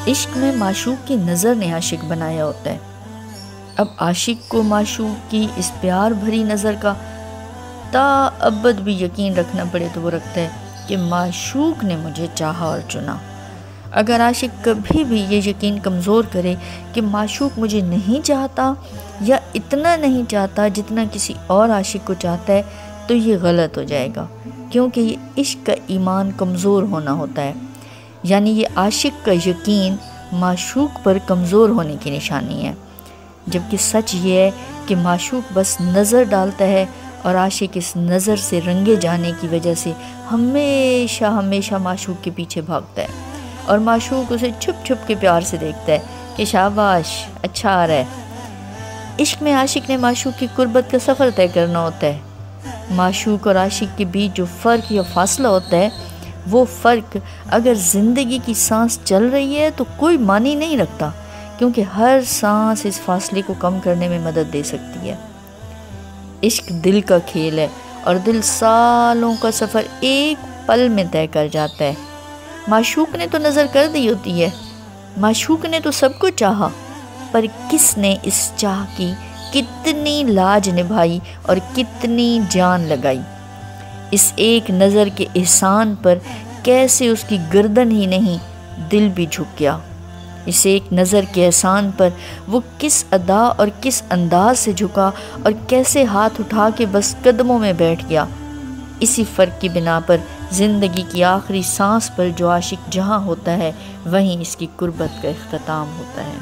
عشق میں معشوق کی نظر نے عاشق بنایا ہوتا ہے۔ اب عاشق کو معشوق کی اس پیار بھری نظر کا تا ابد بھی یقین رکھنا پڑے تو وہ رکھتا ہے کہ معشوق نے مجھے چاہا اور چنا۔ اگر عاشق کبھی بھی یہ یقین کمزور کرے کہ معشوق مجھے نہیں چاہتا یا اتنا نہیں چاہتا جتنا کسی اور عاشق کو چاہتا ہے تو یہ غلط ہو جائے گا، کیونکہ یہ عشق کا ایمان کمزور ہونا ہوتا ہے، یعنی یہ عاشق کا یقین معشوق پر کمزور ہونے کی نشانی ہے، جبکہ سچ یہ ہے کہ معشوق بس نظر ڈالتا ہے اور عاشق اس نظر سے رنگے جانے کی وجہ سے ہمیشہ معشوق کے پیچھے بھاگتا ہے اور معشوق اسے چھپ چھپ کے پیار سے دیکھتا ہے کہ شاباش اچھا آ رہا ہے۔ عشق میں عاشق نے معشوق کی قربت کا سفر طے کرنا ہوتا ہے۔ معشوق اور عاشق کے بیچ جو فرق یا فاصلہ ہوتا ہے وہ فرق اگر زندگی کی سانس چل رہی ہے تو کوئی معنی نہیں رکھتا، کیونکہ ہر سانس اس فاصلے کو کم کرنے میں مدد دے سکتی ہے۔ عشق دل کا کھیل ہے اور دل سالوں کا سفر ایک پل میں طے کر جاتا ہے۔ معشوق نے تو نظر کر دی ہوتی ہے، معشوق نے تو سب کو چاہا، پر کس نے اس چاہ کی کتنی لاج نبھائی اور کتنی جان لگائی، اس ایک نظر کے احسان پر کیسے اس کی گردن ہی نہیں دل بھی جھک گیا، اس ایک نظر کے احسان پر وہ کس ادا اور کس انداز سے جھکا اور کیسے ہاتھ اٹھا کے بس قدموں میں بیٹھ گیا۔ اسی فرق کی بنا پر زندگی کی آخری سانس پر جو عاشق جہاں ہوتا ہے وہیں اس کی قربت کا اختتام ہوتا ہے۔